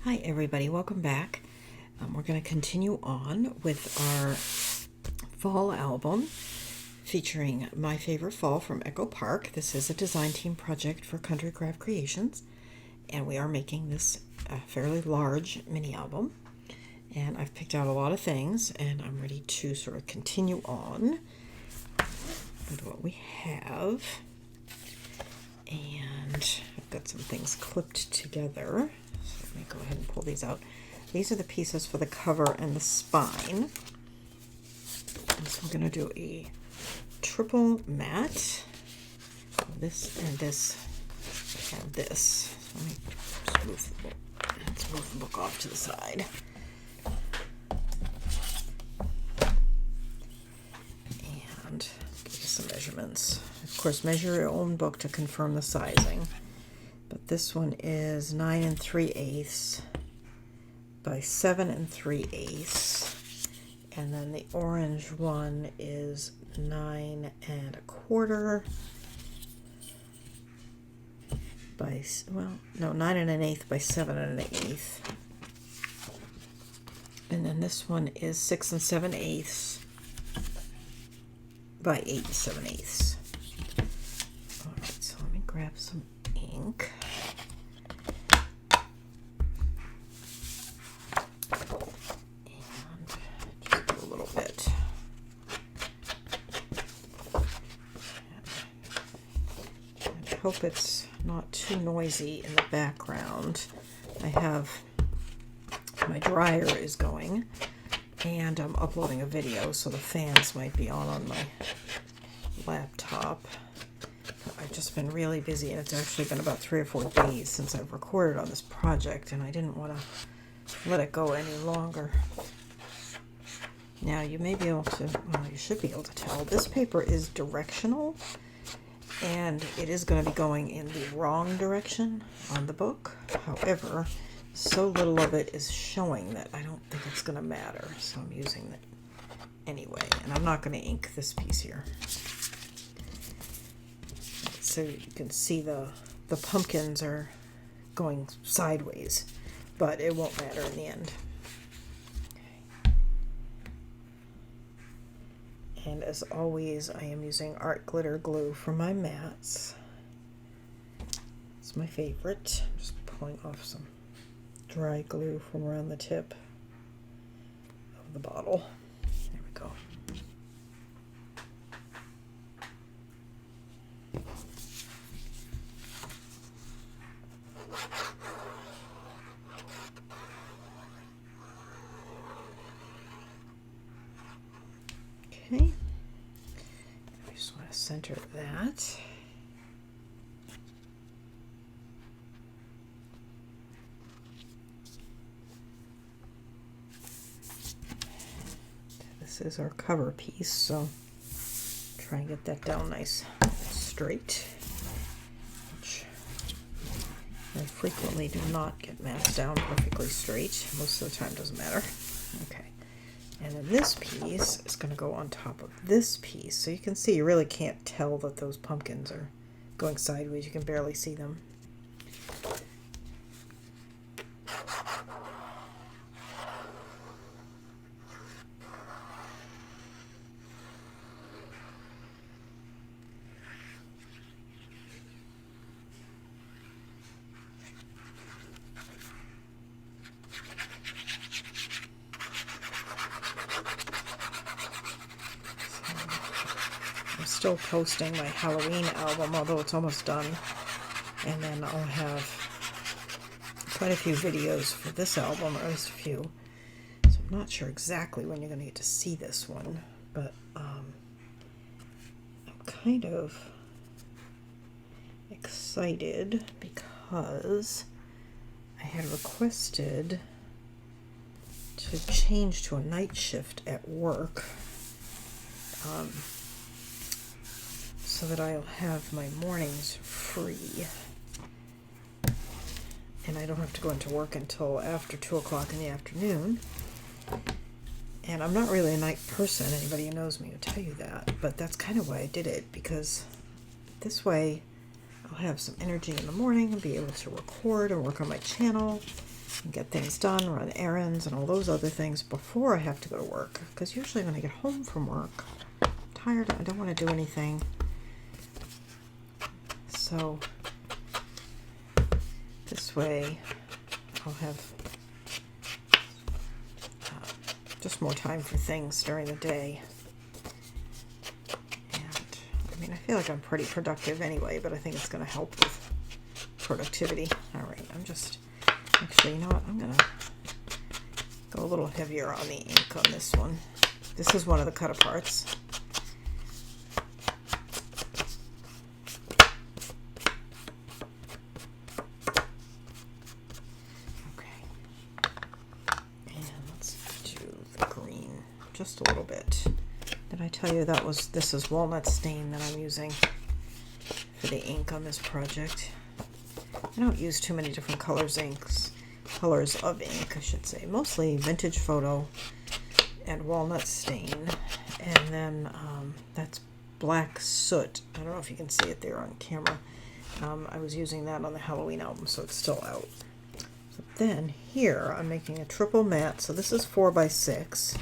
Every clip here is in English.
Hi everybody, welcome back. We're going to continue on with our fall album featuring My Favorite Fall from Echo Park. This is a design team project for Country Craft Creations, and we are making this fairly large mini album. And I've picked out a lot of things, and I'm ready to sort of continue on with what we have. And I've got some things clipped together. So let me go ahead and pull these out. These are the pieces for the cover and the spine. And so we're going to do a triple matte. This and this and this. So let me let's move the book off to the side. And give you some measurements. Of course, measure your own book to confirm the sizing. But this one is 9 3/8 by 7 3/8, and then the orange one is 9 1/4 by 9 1/8 by 7 1/8, and then this one is 6 7/8 by 8 7/8. All right, so let me grab some ink. I hope it's not too noisy in the background. I have my dryer is going and I'm uploading a video, so the fans might be on my laptop. I've just been really busy, and it's actually been about 3 or 4 days since I've recorded on this project, and I didn't want to let it go any longer. Now you may be able to, well, you should be able to tell, this paper is directional, and it is going to be going in the wrong direction on the book. However, so little of it is showing that I don't think it's going to matter, so I'm using it anyway. And I'm not going to ink this piece here. So you can see the pumpkins are going sideways, but it won't matter in the end. And as always, I am using art glitter glue for my mats. It's my favorite. I'm just pulling off some dry glue from around the tip of the bottle. There we go. Okay, I just want to center that. This is our cover piece, so try and get that down nice straight, which I frequently do not get mats down perfectly straight. Most of the time, doesn't matter. Okay. And then this piece is going to go on top of this piece. So you can see, you really can't tell that those pumpkins are going sideways. You can barely see them. Still posting my Halloween album, although it's almost done, and then I'll have quite a few videos for this album, or at least a few, so I'm not sure exactly when you're going to get to see this one, but I'm kind of excited because I had requested to change to a night shift at work, so that I'll have my mornings free, and I don't have to go into work until after 2 o'clock in the afternoon. And I'm not really a night person. Anybody who knows me will tell you that, but that's kind of why I did it, because this way I'll have some energy in the morning and be able to record and work on my channel, and get things done, run errands and all those other things before I have to go to work. Because usually when I get home from work, I'm tired, I don't want to do anything. So this way I'll have just more time for things during the day. And I mean, I feel like I'm pretty productive anyway, but I think it's going to help with productivity. All right, I'm just, actually, you know what? I'm going to go a little heavier on the ink on this one. This is one of the cut aparts. Just a little bit. Did I tell you this is walnut stain that I'm using for the ink on this project? I don't use too many different colors of ink, I should say. Mostly vintage photo and walnut stain, and then that's black soot. I don't know if you can see it there on camera. I was using that on the Halloween album, so it's still out. So then here I'm making a triple matte. So this is 4x6.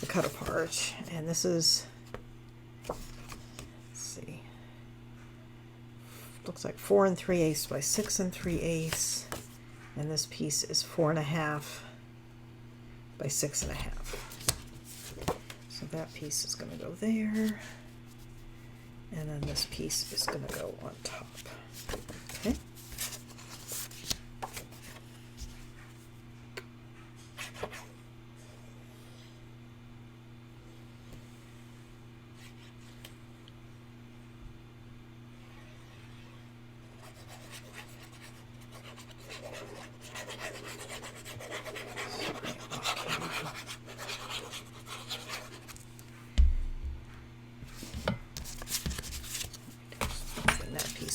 The cut apart, and this is, let's see, looks like 4 3/8 by 6 3/8, and this piece is 4 1/2 by 6 1/2. So that piece is going to go there, and then this piece is going to go on top. Okay.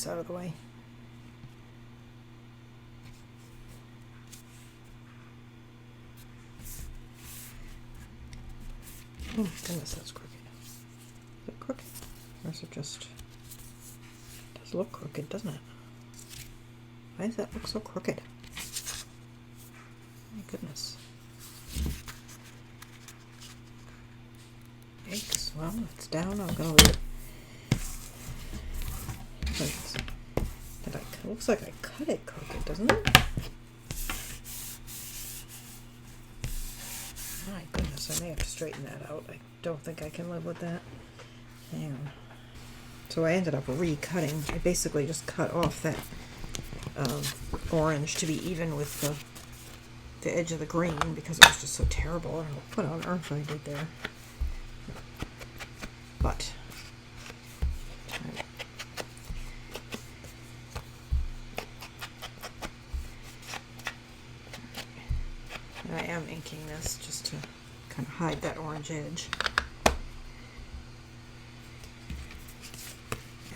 Out of the way. Oh goodness, that's crooked. Is it crooked? Or is it just, it does look crooked, doesn't it? Why does that look so crooked? My goodness. Yikes. Well, it's down. I'm gonna leave it. It looks like I cut it crooked, doesn't it? My goodness, I may have to straighten that out. I don't think I can live with that. Hang on. So I ended up recutting. I basically just cut off that orange to be even with the edge of the green because it was just so terrible. I don't know what on earth I did there. But I am inking this just to kind of hide that orange edge.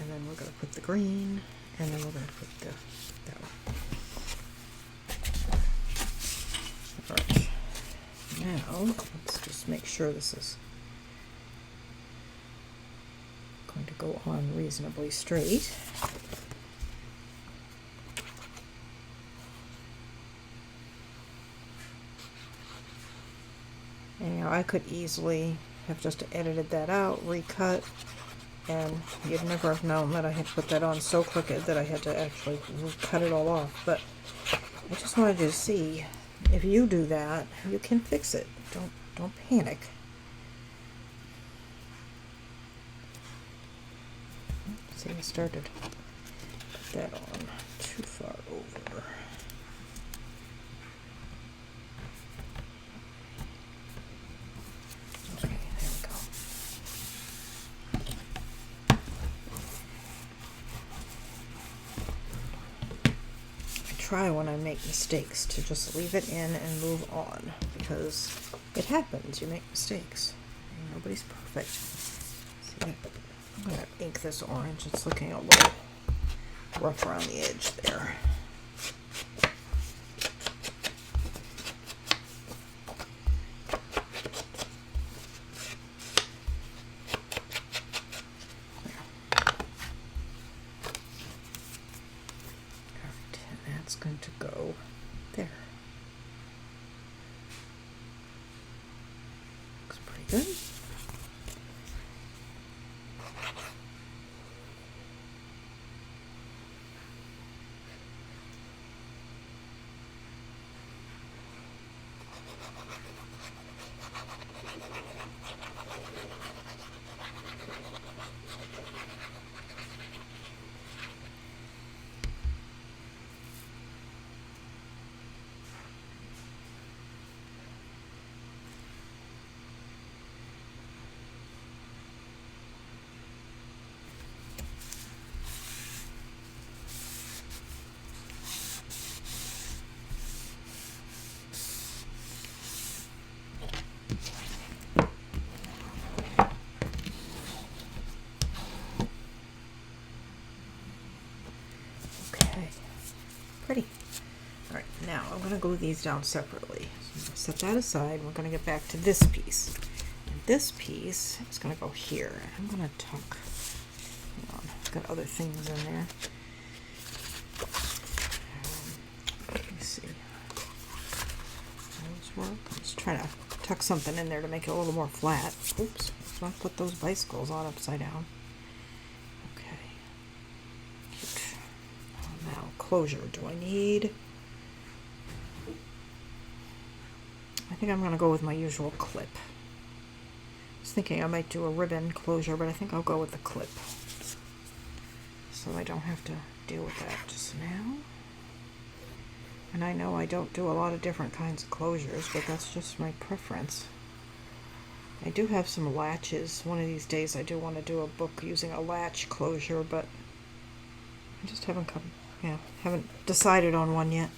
And then we're going to put the green, and then we're going to put that one. Alright. Now, let's just make sure this is going to go on reasonably straight. And, you know, I could easily have just edited that out, recut, and you'd never have known that I had put that on so crooked that I had to actually cut it all off. But I just wanted you to see, if you do that, you can fix it. Don't panic. See, I started to put that on too far over. Try when I make mistakes to just leave it in and move on, because it happens. You make mistakes. Nobody's perfect. See, I'm going to ink this orange. It's looking a little rough around the edge there. Going to go there. Okay, pretty. All right, now I'm going to glue these down separately. So I'm going to set that aside. We're going to get back to this piece. And this piece is going to go here. I'm going to tuck. Hang on, I've got other things in there. Let me see. Those work. I'm just trying to tuck something in there to make it a little more flat. Oops, let's not put those bicycles on upside down. Okay. Cute. Now, closure. Do I need... I think I'm going to go with my usual clip. I was thinking I might do a ribbon closure, but I think I'll go with the clip. So I don't have to deal with that just now. And I know I don't do a lot of different kinds of closures, but that's just my preference. I do have some latches. One of these days I do want to do a book using a latch closure, but I just haven't decided on one yet.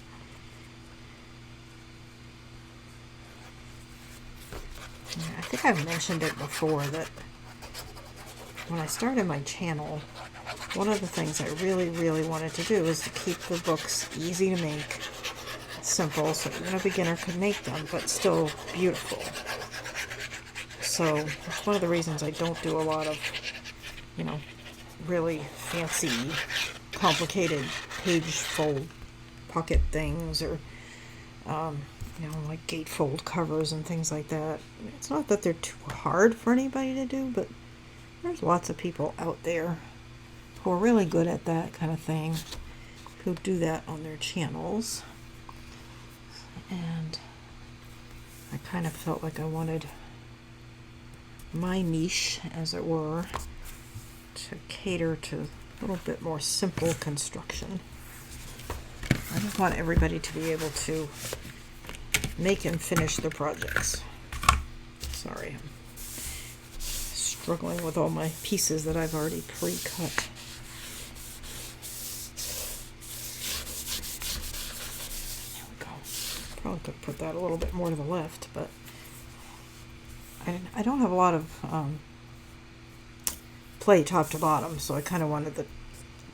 I think I've mentioned it before that when I started my channel, one of the things I really, really wanted to do is to keep the books easy to make, simple, so even a beginner could make them, but still beautiful. So that's one of the reasons I don't do a lot of, really fancy, complicated page fold pocket things or like gatefold covers and things like that. It's not that they're too hard for anybody to do, but there's lots of people out there who are really good at that kind of thing, who do that on their channels. And I kind of felt like I wanted my niche, as it were, to cater to a little bit more simple construction. I just want everybody to be able to make and finish their projects. Sorry, I'm struggling with all my pieces that I've already pre-cut. There we go. Probably could put that a little bit more to the left, but I don't have a lot of play top to bottom, so I kind of wanted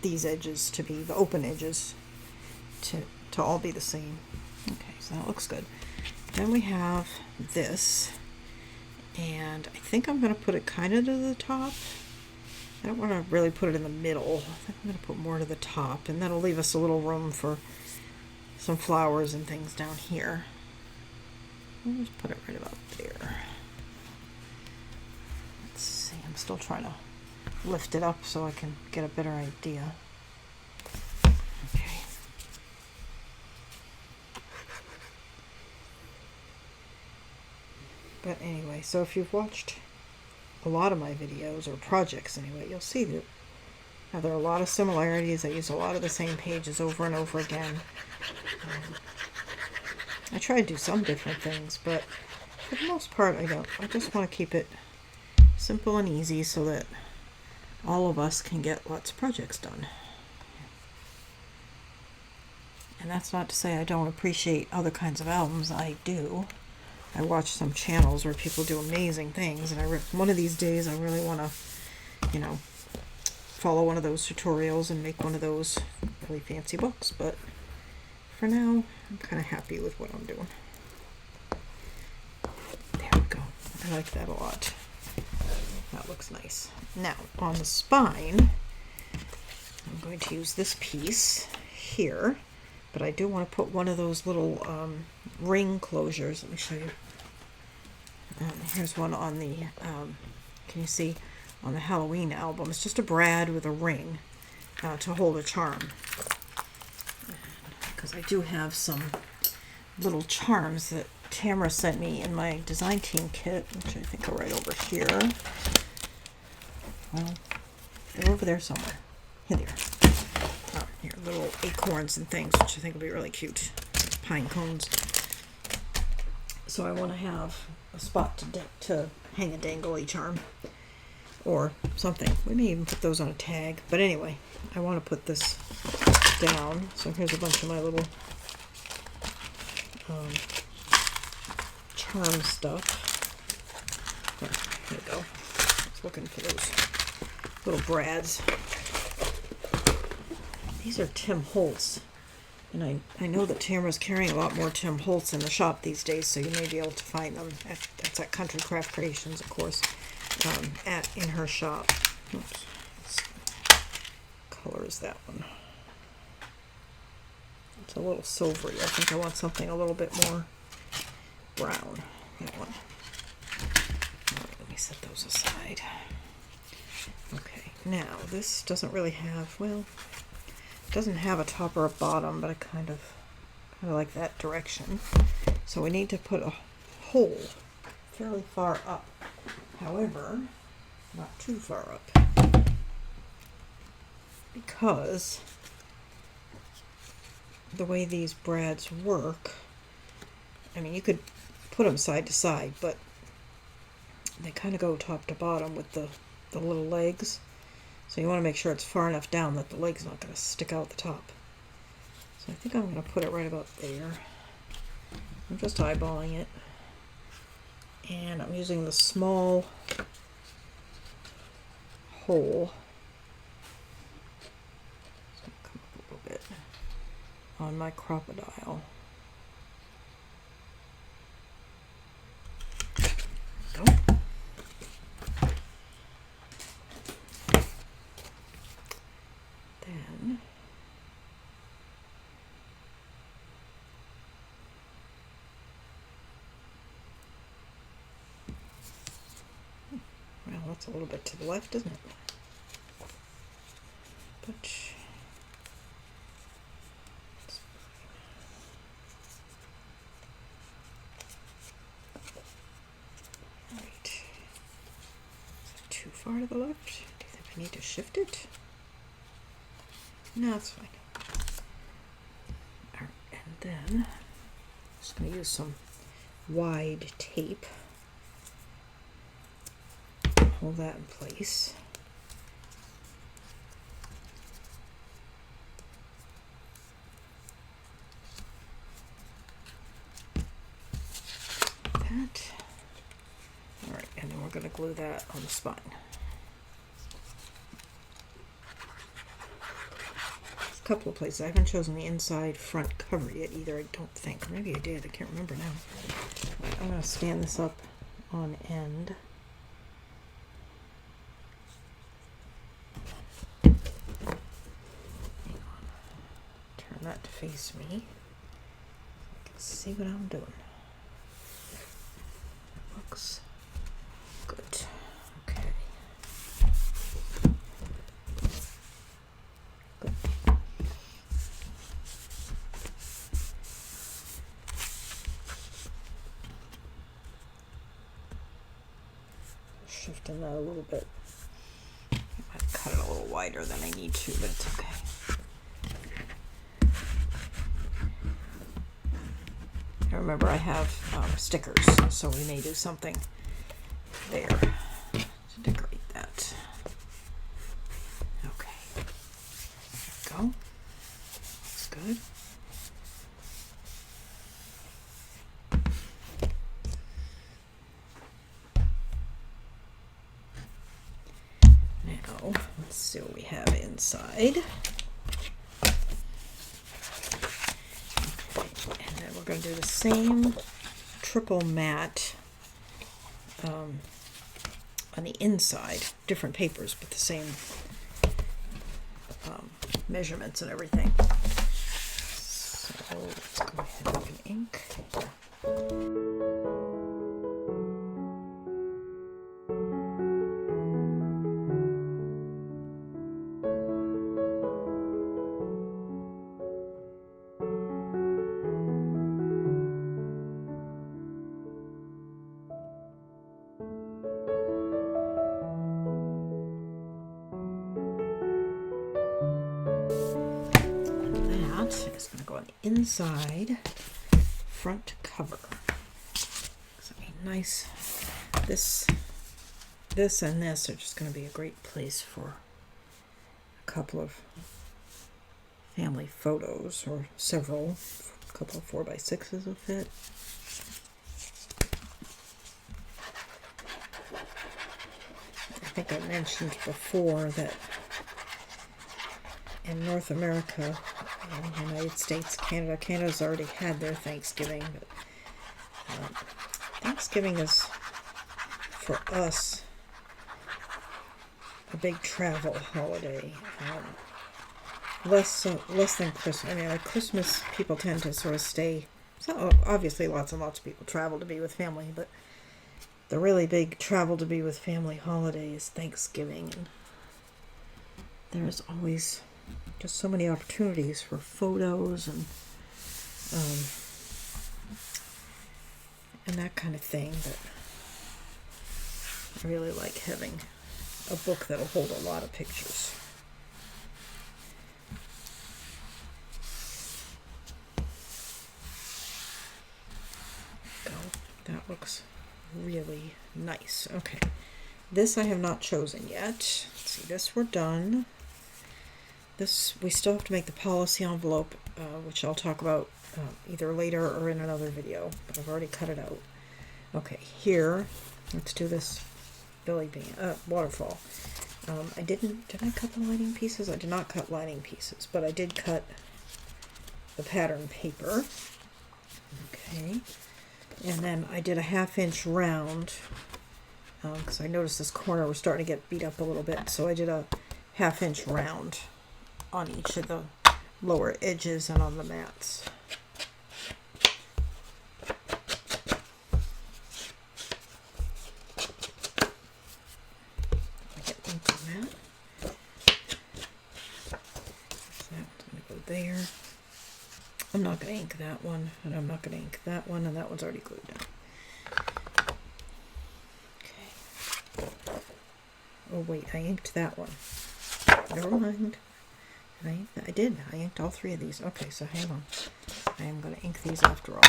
these edges to be, the open edges, to all be the same. Okay, so that looks good. Then we have this, and I think I'm going to put it kind of to the top. I don't want to really put it in the middle. I think I'm going to put more to the top, and that'll leave us a little room for some flowers and things down here. I'll just put it right about there. Let's see, I'm still trying to lift it up so I can get a better idea. Okay. But anyway, so if you've watched a lot of my videos, or projects anyway, you'll see that there are a lot of similarities. I use a lot of the same pages over and over again. I try to do some different things, but for the most part I don't. I just want to keep it simple and easy so that all of us can get lots of projects done. And that's not to say I don't appreciate other kinds of albums. I do. I watch some channels where people do amazing things, and one of these days I really want to, follow one of those tutorials and make one of those really fancy books. But for now, I'm kind of happy with what I'm doing. There we go. I like that a lot. That looks nice. Now, on the spine, I'm going to use this piece here, but I do want to put one of those little ring closures. Let me show you. Here's one on the, can you see, on the Halloween album. It's just a brad with a ring to hold a charm. Because I do have some little charms that Tamara sent me in my design team kit, which I think are right over here. Well, they're over there somewhere. Here they are. Oh, here, little acorns and things, which I think will be really cute. Pine cones. So I want to have a spot to hang a dangly charm or something. We may even put those on a tag. But anyway, I want to put this down. So here's a bunch of my little charm stuff. Oh, here we go. I was looking for those little brads. These are Tim Holtz. And I know that Tamara's carrying a lot more Tim Holtz in the shop these days, so you may be able to find them. That's at Country Craft Creations, of course, in her shop. Oops. What color is that one? It's a little silvery. I think I want something a little bit more brown. That one. All right, let me set those aside. Okay, now this doesn't really have, well, it doesn't have a top or a bottom, but I kind of like that direction. So we need to put a hole fairly far up. However, not too far up, because the way these brads work, I mean, you could put them side to side, but they kind of go top to bottom with the little legs. So you want to make sure it's far enough down that the leg's not going to stick out the top. So I think I'm going to put it right about there. I'm just eyeballing it. And I'm using the small hole. It's going to come up a little bit on my crocodile. There we go. Then well, that's a little bit to the left, isn't it? But right. Is it too far to the left? Do you think I need to shift it? No, it's fine. All right, and then I'm just going to use some wide tape. Hold that in place. That. All right, and then we're going to glue that on the spine. A couple of places. I haven't chosen the inside front cover yet either, I don't think. Or maybe I did, I can't remember now. I'm going to stand this up on end. Turn that to face me. I can see what I'm doing. Looks good. Okay. Good. Shifting that a little bit. I might cut it a little wider than I need to, but it's okay. I remember I have stickers, so we may do something there to decorate that. Okay. There we go. Looks good. Now, let's see what we have inside. And then we're going to do the same triple mat on the inside, different papers, but the same measurements and everything. So let's go ahead and ink. It's going to go on the inside front cover. So nice. This and this are just going to be a great place for a couple of family photos, or several. A couple of 4x6s will fit. I think I mentioned before that in North America, in the United States, Canada. Canada's already had their Thanksgiving, but Thanksgiving is, for us, a big travel holiday. Less than Christmas. I mean, like Christmas, people tend to sort of stay. So obviously, lots and lots of people travel to be with family, but the really big travel to be with family holiday is Thanksgiving, and there's always just so many opportunities for photos and that kind of thing, that I really like having a book that'll hold a lot of pictures. Go. That looks really nice. Okay. This I have not chosen yet. Let's see, this we're done. This, we still have to make the policy envelope, which I'll talk about either later or in another video, but I've already cut it out. Okay, here, let's do this waterfall. Did I cut the lining pieces? I did not cut lining pieces, but I did cut the pattern paper. Okay, and then I did a 1/2 inch round, because I noticed this corner was starting to get beat up a little bit, so I did a 1/2 inch round on each of the lower edges and on the mats. I get ink on that. So that's going to go there. I'm not going to ink that one, and I'm not going to ink that one, and that one's already glued down. Okay. Oh wait, I inked that one. Never mind. I did. I inked all 3 of these. Okay, so hang on. I am going to ink these after all.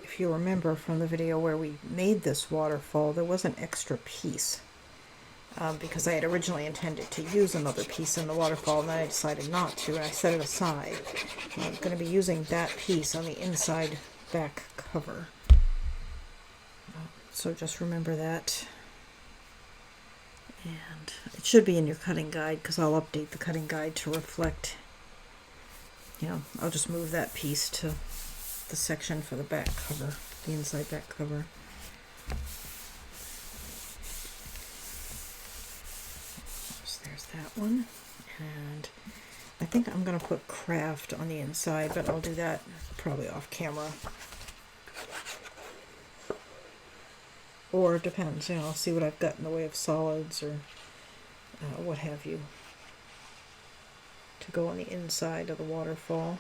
If you remember from the video where we made this waterfall, there was an extra piece because I had originally intended to use another piece in the waterfall, and then I decided not to, and I set it aside. I'm going to be using that piece on the inside back cover. So just remember that. And it should be in your cutting guide, because I'll update the cutting guide to reflect, I'll just move that piece to the section for the back cover, the inside back cover. So there's that one, and I think I'm going to put craft on the inside, but I'll do that probably off camera. Or it depends, I'll see what I've got in the way of solids or what have you to go on the inside of the waterfall.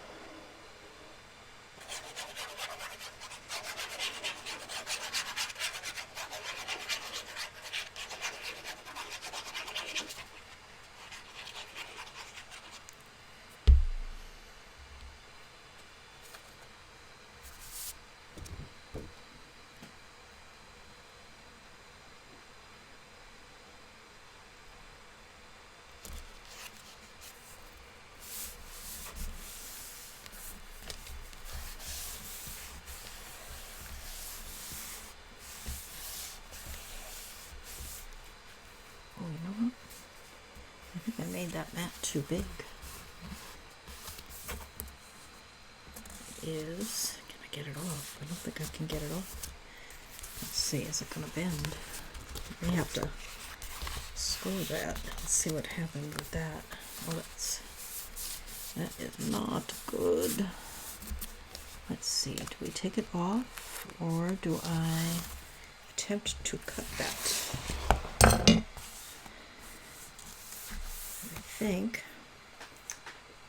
That mat too big. Can I get it off? I don't think I can get it off. Let's see, is it going to bend? I have to screw that. Let's see what happened with that. Oh, that is not good. Let's see, do we take it off, or do I attempt to cut that? think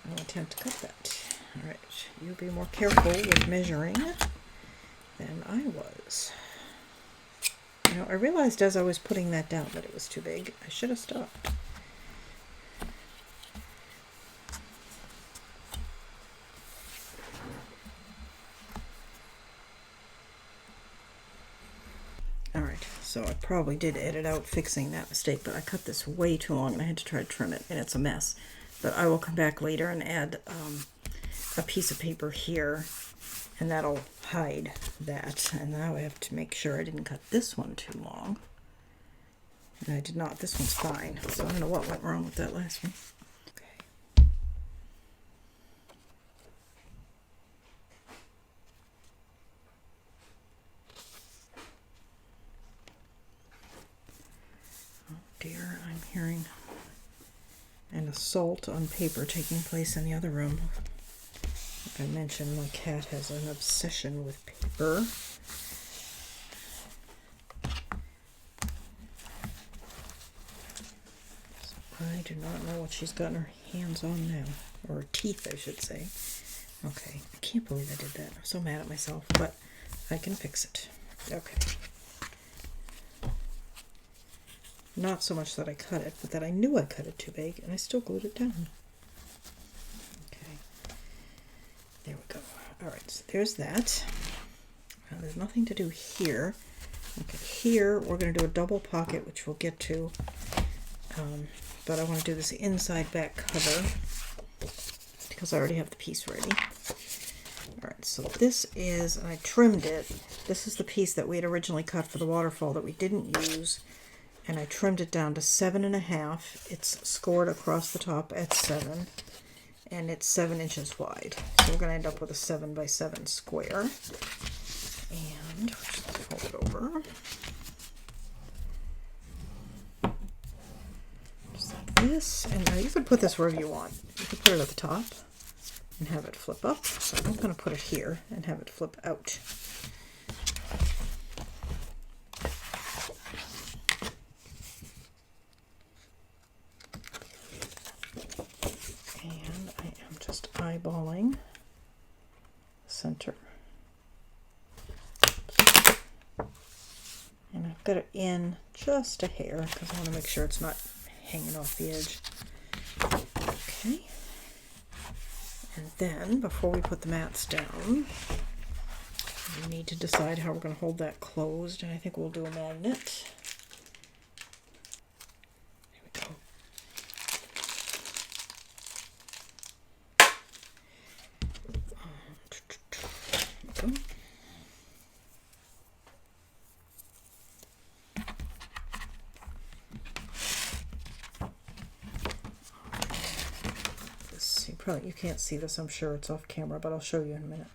I'll attempt to cut that. All right, you be more careful with measuring than I was. You know, I realized as I was putting that down that it was too big. I should have stopped. Alright, so I probably did edit out fixing that mistake, but I cut this way too long and I had to try to trim it, and it's a mess. But I will come back later and add a piece of paper here, and that'll hide that. And now I have to make sure I didn't cut this one too long. And I did not. This one's fine. So I don't know what went wrong with that last one. Okay. Oh dear, I'm hearing an assault on paper taking place in the other room. Like I mentioned, my cat has an obsession with paper. I do not know what she's gotten her hands on now. Or her teeth, I should say. Okay, I can't believe I did that. I'm so mad at myself, but I can fix it. Okay. Not so much that I cut it, but that I knew I cut it too big, and I still glued it down. Okay. There we go. Alright, so there's that. Now there's nothing to do here. Okay, here we're going to do a double pocket, which we'll get to. But I want to do this inside back cover because I already have the piece ready. Alright, so this is, and I trimmed it. This is the piece that we had originally cut for the waterfall that we didn't use. And I trimmed it down to 7.5. It's scored across the top at 7. And it's 7 inches wide. So we're going to end up with a 7 by 7 square. And let's fold it over. Just like this. And now you could put this wherever you want. You could put it at the top and have it flip up. So I'm going to put it here and have it flip out. And I am just eyeballing the center. And I've got it in just a hair because I want to make sure it's not hanging off the edge. Okay. And then, before we put the mats down, we need to decide how we're going to hold that closed. And I think we'll do a magnet. There we go. There we go. You can't see this, I'm sure it's off camera, but I'll show you in a minute.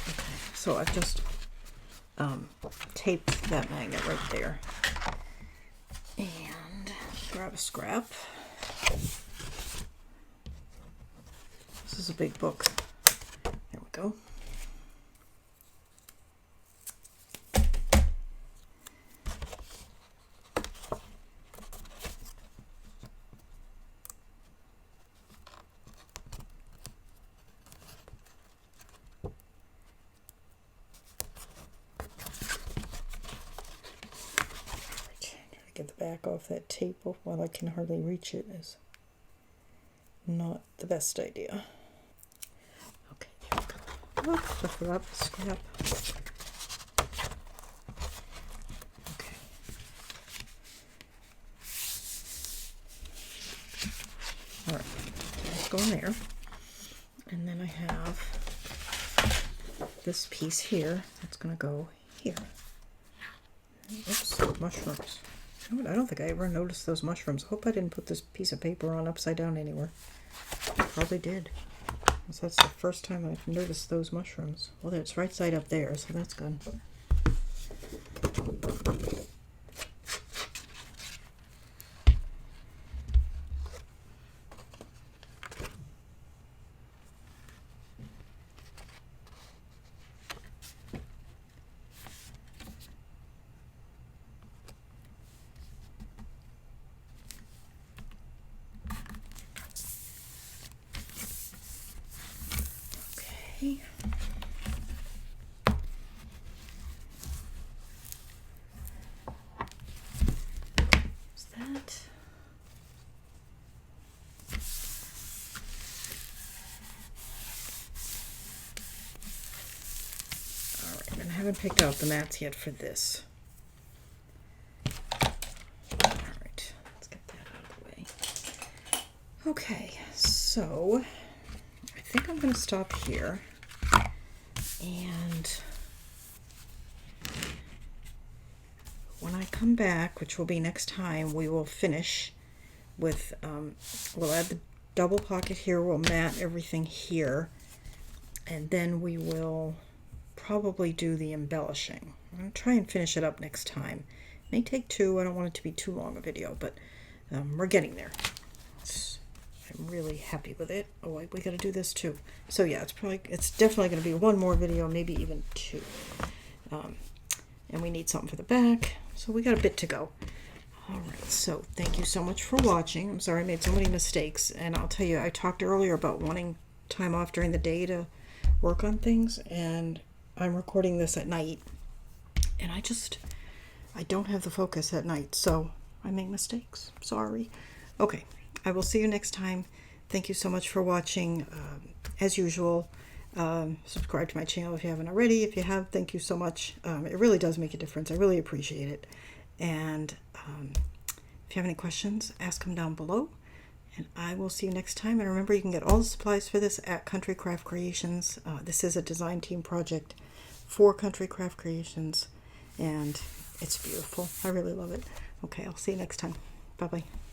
Okay, so I've just taped that magnet right there. And grab a scrap. This is a big book. There we go. Get the back off that tape while I can hardly reach it is not the best idea. Okay, there we go. Lift her up, scrap. Okay. Alright, let's go in there. And then I have this piece here that's going to go here. Oops, mushrooms. I don't think I ever noticed those mushrooms. I hope I didn't put this piece of paper on upside down anywhere. Probably did. So that's the first time I've noticed those mushrooms. Well, it's right side up there, so that's good. haven't picked out the mats yet for this. All right, let's get that out of the way. Okay, so I think I'm going to stop here, and when I come back, which will be next time, we will finish with, we'll add the double pocket here, we'll mat everything here, and then we will probably do the embellishing. I'm going to try and finish it up next time. It may take two. I don't want it to be too long a video, but we're getting there. I'm really happy with it. Oh, we got to do this too. So yeah, it's definitely going to be one more video, maybe even two. And we need something for the back, so we got a bit to go. All right, so thank you so much for watching. I'm sorry I made so many mistakes, and I'll tell you, I talked earlier about wanting time off during the day to work on things, and I'm recording this at night, and I don't have the focus at night, so I make mistakes. Sorry. Okay, I will see you next time. Thank you so much for watching. As usual, subscribe to my channel if you haven't already. If you have, thank you so much. It really does make a difference. I really appreciate it. And if you have any questions, ask them down below. And I will see you next time. And remember, you can get all the supplies for this at Country Craft Creations. This is a design team project for Country Craft Creations. And it's beautiful. I really love it. Okay, I'll see you next time. Bye-bye.